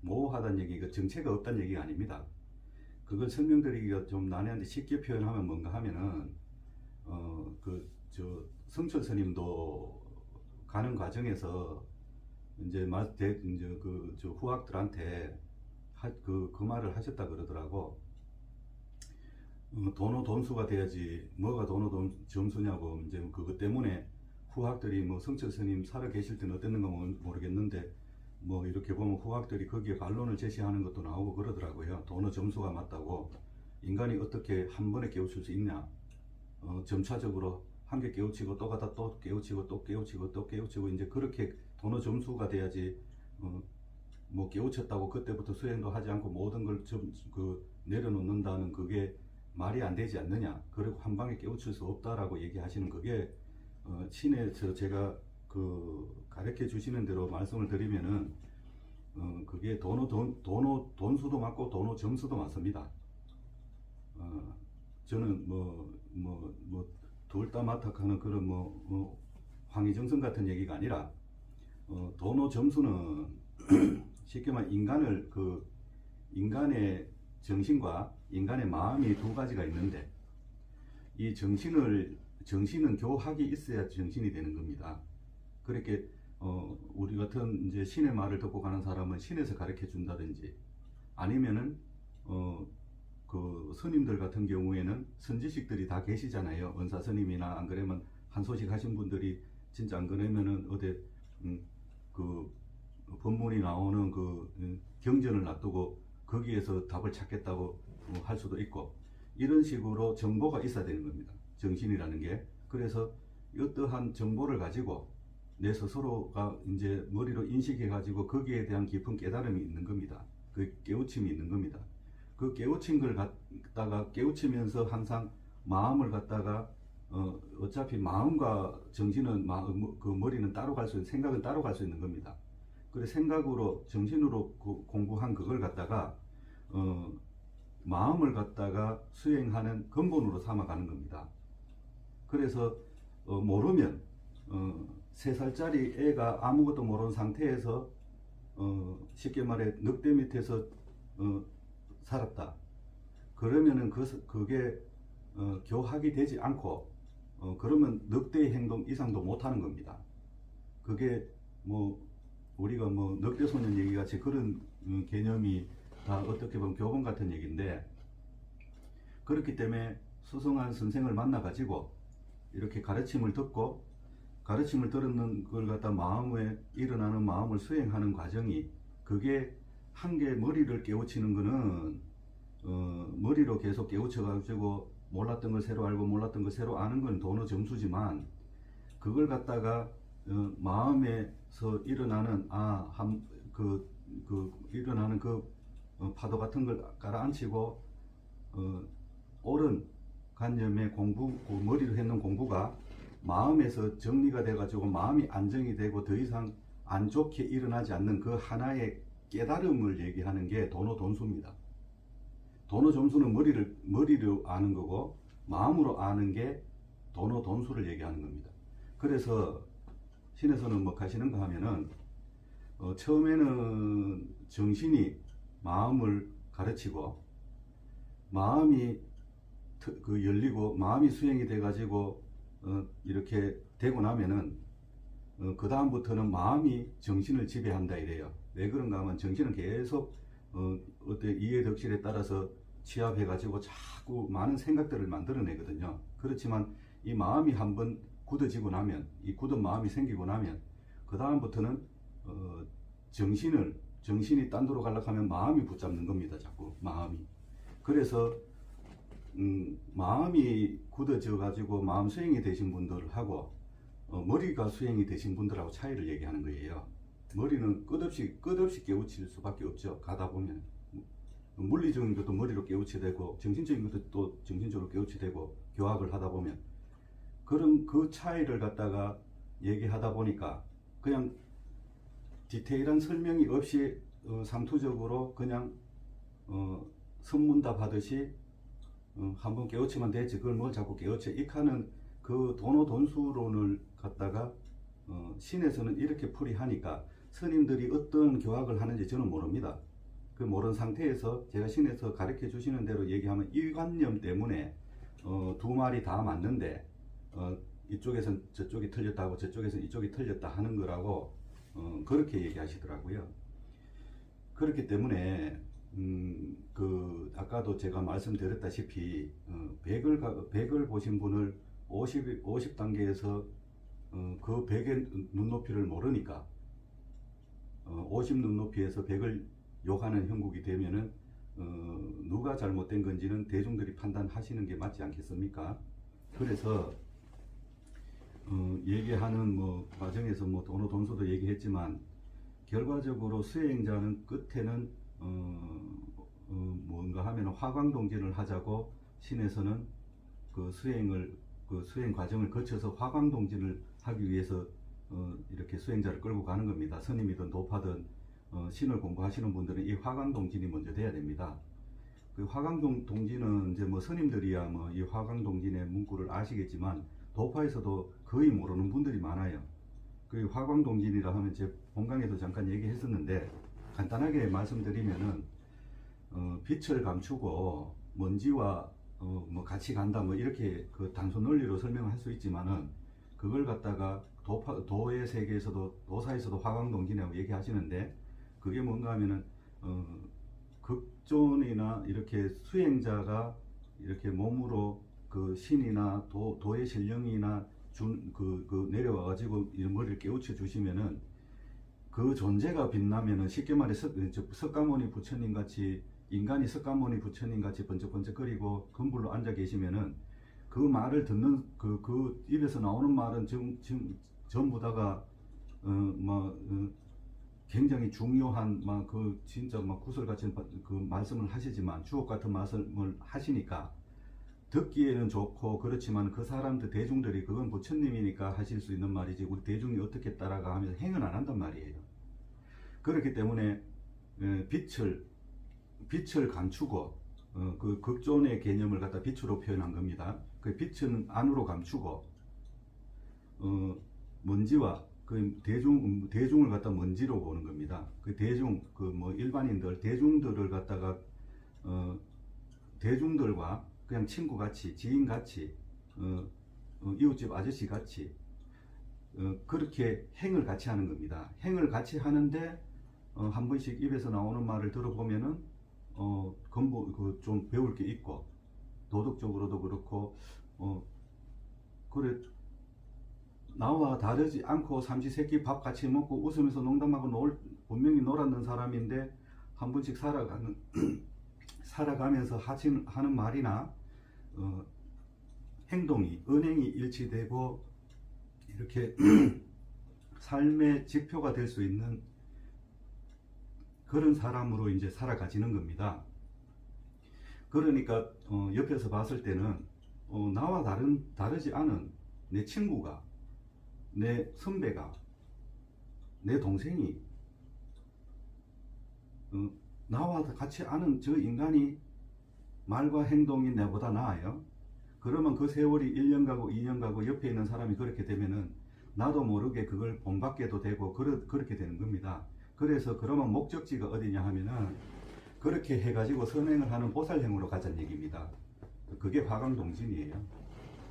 모호하다는 얘기가 정체가 없다는 얘기가 아닙니다. 그걸 설명드리기가 좀 난해한데 쉽게 표현하면 뭔가 하면은 성철 스님도 가는 과정에서 이제 후학들한테 그 말을 하셨다 그러더라고. 돈오 돈수가 돼야지 뭐가 돈오 점수냐고. 이제 그것 때문에 후학들이 뭐 성철 스님 살아 계실 때는 어땠는가 모르겠는데 뭐 이렇게 보면 후학들이 거기에 반론을 제시하는 것도 나오고 그러더라고요. 돈오 점수가 맞다고. 인간이 어떻게 한 번에 깨우칠 수 있냐. 점차적으로 한 개 깨우치고 또 가다 또 깨우치고 또 깨우치고 또 깨우치고 이제 그렇게 돈오 점수가 돼야지 뭐 깨우쳤다고 그때부터 수행도 하지 않고 모든 걸 내려놓는다는 그게 말이 안 되지 않느냐. 그리고 한 방에 깨우칠 수 없다라고 얘기하시는 그게 신에서 제가 가르쳐 주시는 대로 말씀을 드리면은 그게 돈오 돈수도 맞고 돈오 점수도 맞습니다. 저는 둘 다 맞닥하는 그런 황희정성 같은 얘기가 아니라 돈오 점수는 쉽게 말해 인간의 정신과 인간의 마음이 두 가지가 있는데, 이 정신은 교학이 있어야 정신이 되는 겁니다. 그렇게 우리 같은 이제 신의 말을 듣고 가는 사람은 신에서 가르쳐 준다든지, 아니면은 그 스님들 같은 경우에는 선지식들이 다 계시잖아요. 은사 스님이나 안 그러면 한소식 하신 분들이 진짜 안 그러면은 어디 그 법문이 나오는 경전을 놔두고 거기에서 답을 찾겠다고 할 수도 있고, 이런 식으로 정보가 있어야 되는 겁니다. 정신이라는 게. 그래서 어떠한 정보를 가지고 내 스스로가 이제 머리로 인식해 가지고 거기에 대한 깊은 깨달음이 있는 겁니다. 그 깨우침이 있는 겁니다. 그 깨우친 걸 갖다가 깨우치면서 항상 마음을 갖다가 어차피 마음과 정신은 그 머리는 따로 갈 수 있는, 생각은 따로 갈 수 있는 겁니다. 그래 정신으로 공부한 그걸 갖다가 마음을 갖다가 수행하는 근본으로 삼아가는 겁니다. 그래서 모르면 3살짜리 애가 아무것도 모르는 상태에서 쉽게 말해 늑대 밑에서 살았다. 그러면은 그게 교학이 되지 않고 그러면 늑대의 행동 이상도 못하는 겁니다. 그게 우리가 늑대 소년 얘기같이 그런 개념이 다 어떻게 보면 교본 같은 얘기인데, 그렇기 때문에 수승한 선생을 만나 가지고 이렇게 가르침을 듣고 가르침을 들었는 걸 갖다 마음에 일어나는 마음을 수행하는 과정이, 그게 한 개 머리를 깨우치는 거는 머리로 계속 깨우쳐 가지고 몰랐던 걸 새로 알고 몰랐던 걸 새로 아는 건 돈의 점수지만, 그걸 갖다가 마음에서 일어나는 일어나는 파도 같은 걸 깔아앉히고 옳은 관념의 공부, 머리로 했는 공부가 마음에서 정리가 돼 가지고 마음이 안정이 되고 더 이상 안 좋게 일어나지 않는 그 하나의 깨달음을 얘기하는 게 돈오 돈수입니다. 돈오 점수는 머리로 아는 거고 마음으로 아는 게 돈오 돈수를 얘기하는 겁니다. 그래서 신에서는 뭐 하시는가 하면은 처음에는 정신이 마음을 가르치고 마음이 열리고 마음이 수행이 돼 가지고 이렇게 되고 나면은 그 다음부터는 마음이 정신을 지배한다 이래요. 왜 그런가 하면 정신은 계속 이해덕실에 따라서 취합해 가지고 자꾸 많은 생각들을 만들어내거든요. 그렇지만 이 마음이 한번 굳어지고 나면, 이 굳은 마음이 생기고 나면 그 다음부터는 정신이 딴 데로 가려고 하면 마음이 붙잡는 겁니다. 자꾸 마음이. 그래서 마음이 굳어져 가지고 마음 수행이 되신 분들하고 머리가 수행이 되신 분들하고 차이를 얘기하는 거예요. 머리는 끝없이 깨우칠 수밖에 없죠. 가다 보면. 물리적인 것도 머리로 깨우치게 되고 정신적인 것도 또 정신적으로 깨우치게 되고 교학을 하다 보면 그런 그 차이를 갖다가 얘기하다 보니까 그냥 디테일한 설명이 없이 상투적으로 그냥 선문답 하듯이 한번 깨우치면 되지 그걸 뭘 자꾸 깨우쳐 익하는 그 돈수론을 갖다가 신에서는 이렇게 풀이하니까 스님들이 어떤 교학을 하는지 저는 모릅니다. 그 모르는 상태에서 제가 신에서 가르쳐 주시는 대로 얘기하면 일관념 때문에 두 말이 다 맞는데 이쪽에선 저쪽이 틀렸다고 저쪽에선 이쪽이 틀렸다 하는 거라고 그렇게 얘기하시더라고요. 그렇기 때문에 그 아까도 제가 말씀드렸다시피 100을 보신 분을 50단계에서 그 100의 눈높이를 모르니까 50 눈높이에서 100을 욕하는 형국이 되면은 누가 잘못된 건지는 대중들이 판단하시는 게 맞지 않겠습니까? 그래서 얘기하는 뭐 과정에서 뭐 돈수도 얘기했지만 결과적으로 수행자는 끝에는 뭔가 하면 화광동진을 하자고 신에서는 그 수행 과정을 거쳐서 화광동진을 하기 위해서 이렇게 수행자를 끌고 가는 겁니다. 스님이든 도파든 신을 공부하시는 분들은 이 화광동진이 먼저 돼야 됩니다. 그 화광동진은 이제 뭐 스님들이야 뭐 이 화광동진의 문구를 아시겠지만 도파에서도 거의 모르는 분들이 많아요. 그 화광동진이라 하면 제 본강에도 잠깐 얘기했었는데 간단하게 말씀드리면은 빛을 감추고 먼지와 뭐 같이 간다 뭐 이렇게 그 단순 논리로 설명할 수 있지만은 그걸 갖다가 도의 세계에서도 도사에서도 화광동진이라고 얘기하시는데 그게 뭔가 하면은 극존이나 이렇게 수행자가 이렇게 몸으로 그 신이나 도의 신령이나 내려와 가지고 이런 머리를 깨우쳐 주시면은 그 존재가 빛나면은 쉽게 말해 석가모니 부처님 같이 인간이 석가모니 부처님 같이 번쩍번쩍거리고 금불로 앉아 계시면은 그 말을 듣는 그 입에서 나오는 말은 지금 전부 다가 굉장히 중요한 막 그 진짜 막 구슬 같은 그 말씀을 하시지만 주옥 같은 말씀을 하시니까 듣기에는 좋고 그렇지만 그 사람들 대중들이 그건 부처님이니까 하실 수 있는 말이지 우리 대중이 어떻게 따라가 하면서 행은 안 한단 말이에요. 그렇기 때문에 빛을 감추고 그 극존의 개념을 갖다 빛으로 표현한 겁니다. 그 빛은 안으로 감추고 먼지와 그 대중을 갖다 먼지로 보는 겁니다. 그 대중 그 뭐 일반인들 대중들을 갖다가 대중들과 그냥 친구같이 지인같이 이웃집 아저씨같이 그렇게 행을 같이 하는 겁니다. 행을 같이 하는데 한 번씩 입에서 나오는 말을 들어보면은 좀 배울 게 있고 도덕적으로도 그렇고 그래 나와 다르지 않고 삼시세끼 밥 같이 먹고 웃으면서 농담하고 분명히 놀았는 사람인데 한 번씩 살아가면서 하는 말이나 행동이 언행이 일치되고 이렇게 삶의 지표가 될 수 있는 그런 사람으로 이제 살아가지는 겁니다. 그러니까 옆에서 봤을 때는 나와 다르지 않은 내 친구가 내 선배가 내 동생이 나와 같이 아는 저 인간이 말과 행동이 내보다 나아요. 그러면 그 세월이 1년 가고 2년 가고 옆에 있는 사람이 그렇게 되면은 나도 모르게 그걸 본받게도 되고 그렇게 되는 겁니다. 그래서 그러면 목적지가 어디냐 하면은 그렇게 해가지고 선행을 하는 보살행으로 가자는 얘기입니다. 그게 화광동진이에요.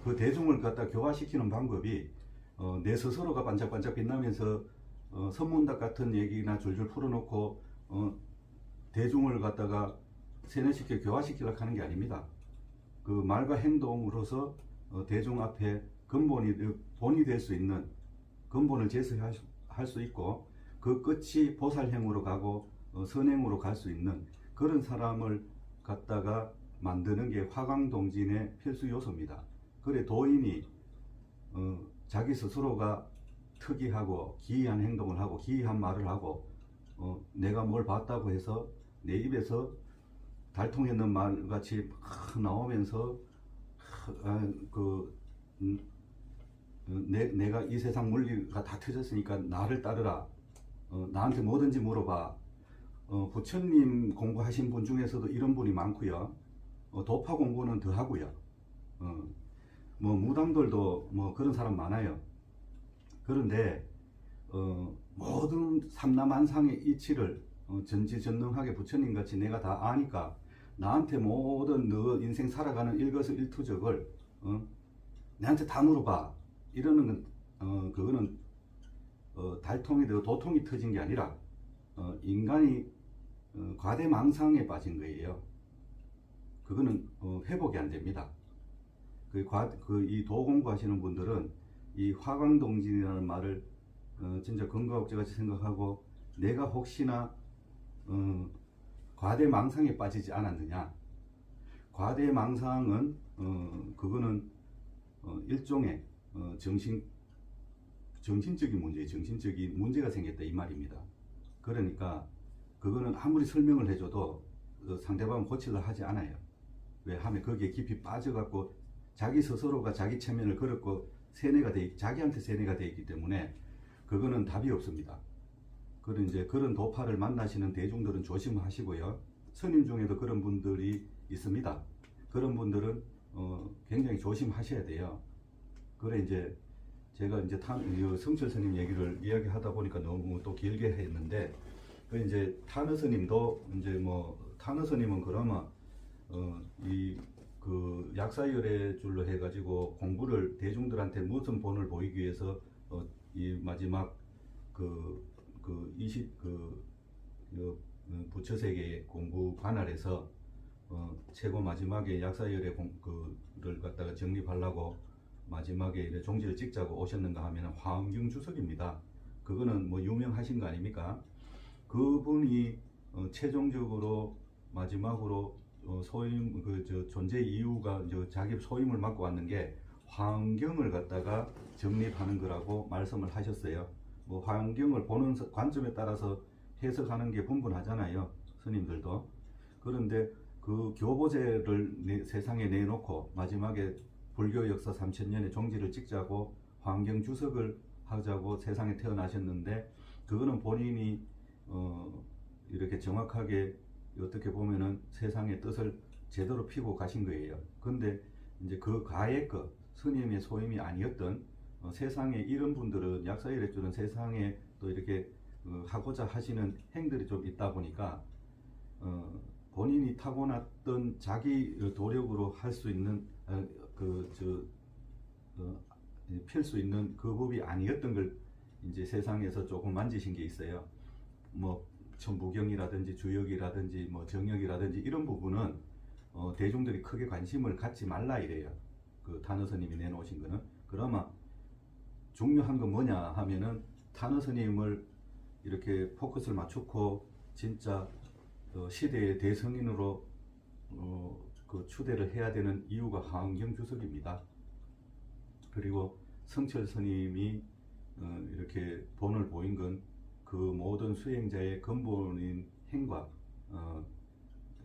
그 대중을 갖다 교화시키는 방법이 내 스스로가 반짝반짝 빛나면서 선문답 같은 얘기나 줄줄 풀어놓고 대중을 갖다가 세뇌시켜 교화시키려고 하는 게 아닙니다. 그 말과 행동으로서 대중 앞에 본이 될 수 있는 근본을 제시할 수 있고 그 끝이 보살행으로 가고 선행으로 갈 수 있는 그런 사람을 갖다가 만드는 게 화광동진의 필수 요소입니다. 그래 도인이 자기 스스로가 특이하고 기이한 행동을 하고 기이한 말을 하고 내가 뭘 봤다고 해서 내 입에서 달통했는 말 같이 막 나오면서 그 내가 이 세상 물리가 다 터졌으니까 나를 따르라. 나한테 뭐든지 물어봐. 부처님 공부하신 분 중에서도 이런 분이 많고요. 도파 공부는 더 하고요. 뭐 무당들도 뭐 그런 사람 많아요. 그런데 모든 삼라만상의 이치를 전지전능하게 부처님같이 내가 다 아니까 나한테 모든 너 인생 살아가는 일거수일투족을 내한테 다 물어봐. 이러는 건 그거는 달통이 되고 도통이 터진 게 아니라 인간이 과대망상에 빠진 거예요. 그거는 회복이 안 됩니다. 이 도 공부하시는 분들은 이 화광동진이라는 말을 진짜 근거업자같이 생각하고 내가 혹시나 과대망상에 빠지지 않았느냐. 과대망상은 그거는 일종의 정신적인 문제, 정신적인 문제가 생겼다 이 말입니다. 그러니까 그거는 아무리 설명을 해줘도 상대방은 고치려 하지 않아요. 왜 하면 거기에 깊이 빠져갖고 자기 스스로가 자기 체면을 걸었고 자기한테 세뇌가 되어 있기 때문에 그거는 답이 없습니다. 그런 이제 그런 도파를 만나시는 대중들은 조심하시고요. 스님 중에도 그런 분들이 있습니다. 그런 분들은 굉장히 조심하셔야 돼요. 그래 이제 제가 이제 성철 스님 얘기를 이야기하다 보니까 너무 또 길게 했는데 그 이제 타너 스님도 이제 뭐 타너 스님은 그러면 그 약사열애 줄로 해가지고 공부를 대중들한테 무슨 본을 보이기 위해서 이 마지막 부처세계 공부 관할에서 최고 마지막에 약사열애 그를 갖다가 정립하려고 마지막에 종지를 찍자고 오셨는가 하면 화엄경 주석입니다. 그거는 뭐 유명하신 거 아닙니까? 그분이 최종적으로 마지막으로 소임 존재 이유가 자기 소임을 맡고 왔는 게 화엄경을 갖다가 정립하는 거라고 말씀을 하셨어요. 뭐 화엄경을 보는 관점에 따라서 해석하는 게 분분하잖아요. 스님들도. 그런데 그 교보제를 세상에 내놓고 마지막에 불교 역사 3000년의 종지를 찍자고 화엄경 주석을 하자고 세상에 태어나셨는데 그거는 본인이 이렇게 정확하게 어떻게 보면은 세상의 뜻을 제대로 피고 가신 거예요. 근데 이제 그 가의 스님의 소임이 아니었던 세상에 이런 분들은 약사일액주는 세상에 또 이렇게 하고자 하시는 행들이 좀 있다 보니까 본인이 타고났던 자기 도력으로 할 수 있는 필 수 있는 그 법이 아니었던 걸 이제 세상에서 조금 만지신 게 있어요. 뭐 천부경이라든지 주역이라든지 뭐 정역이라든지 이런 부분은 대중들이 크게 관심을 갖지 말라 이래요. 그 타너 스님이 내놓으신 거는. 그러면 중요한 건 뭐냐 하면은 타너 스님을 이렇게 포커스를 맞추고 진짜 시대의 대성인으로 그 추대를 해야 되는 이유가 화엄경 주석입니다. 그리고 성철 스님이 이렇게 본을 보인 건 그 모든 수행자의 근본인 행과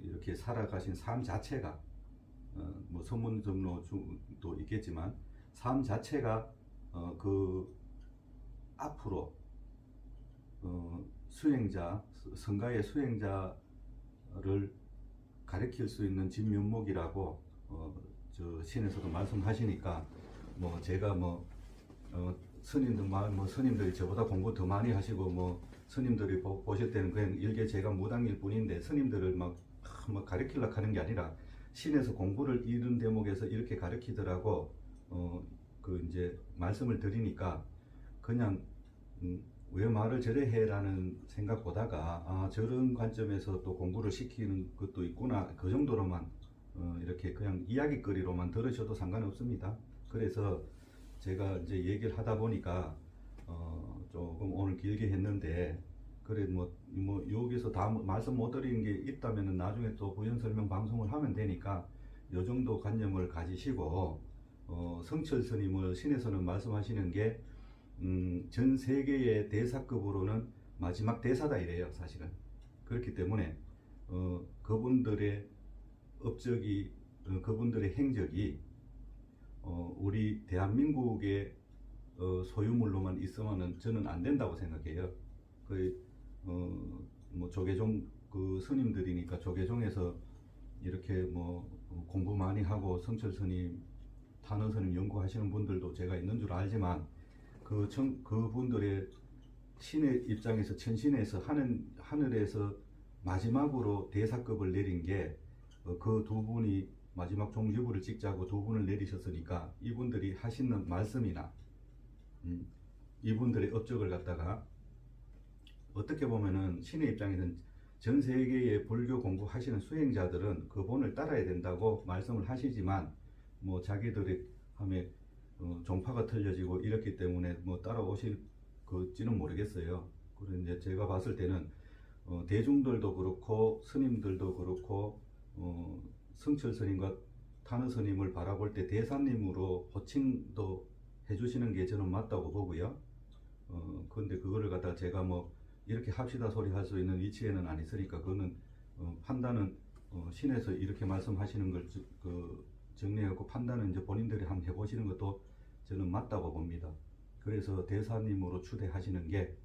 이렇게 살아가신 삶 자체가 뭐 선문점로도 있겠지만 삶 자체가 그 앞으로 수행자, 성가의 수행자를 가르칠 수 있는 진면목이라고 저 신에서도 말씀하시니까 뭐 제가 스님들이 저보다 공부 더 많이 하시고 뭐 스님들이 보실 때는 그냥 일개 제가 무당일 뿐인데 스님들을 막 가르치려고 하는 게 아니라 신에서 공부를 이런 대목에서 이렇게 가르치더라고 그 이제 말씀을 드리니까 그냥 왜 말을 저래 해라는 생각보다가 저런 관점에서 또 공부를 시키는 것도 있구나 그 정도로만 이렇게 그냥 이야기거리로만 들으셔도 상관없습니다. 그래서 제가 이제 얘기를 하다 보니까 조금 오늘 길게 했는데 그래 뭐 여기서 다 말씀 못 드리는 게 있다면 나중에 또 부연 설명 방송을 하면 되니까 요 정도 관념을 가지시고 성철 스님을 신에서는 말씀하시는 게 전 세계의 대사급으로는 마지막 대사다 이래요. 사실은 그렇기 때문에 그분들의 업적이 그분들의 행적이 우리 대한민국의 소유물로만 있으면은 저는 안 된다고 생각해요. 뭐 조계종 그 스님들이니까 조계종에서 이렇게 뭐 공부 많이 하고 성철 스님, 탄원 스님 연구하시는 분들도 제가 있는 줄 알지만 그분들의 신의 입장에서 천신에서 하늘에서 마지막으로 대사급을 내린 게 그 두 분이 마지막 종지부를 찍자고 두 분을 내리셨으니까 이분들이 하시는 말씀이나 이분들의 업적을 갖다가 어떻게 보면은 신의 입장에서는 전 세계의 불교 공부하시는 수행자들은 그분을 따라야 된다고 말씀을 하시지만 뭐 자기들의 함에 종파가 틀려지고 이렇기 때문에 뭐 따라오실지는 모르겠어요. 그런데 이제 제가 봤을 때는 대중들도 그렇고 스님들도 그렇고 성철 스님과 탄원 스님을 바라볼 때 대사님으로 호칭도 해주시는 게 저는 맞다고 보고요. 그런데 그거를 갖다가 제가 뭐 이렇게 합시다 소리 할 수 있는 위치에는 안 있으니까 그거는 판단은 신에서 이렇게 말씀하시는 걸 정리하고 판단은 이제 본인들이 한번 해보시는 것도 저는 맞다고 봅니다. 그래서 대사님으로 추대하시는 게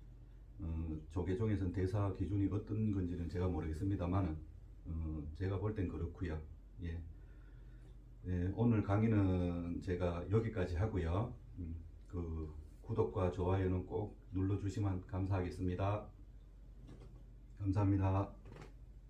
조계종에서는 대사 기준이 어떤 건지는 제가 모르겠습니다만 제가 볼 땐 그렇고요. 예. 네, 오늘 강의는 제가 여기까지 하고요. 구독과 좋아요는 꼭 눌러주시면 감사하겠습니다. 감사합니다.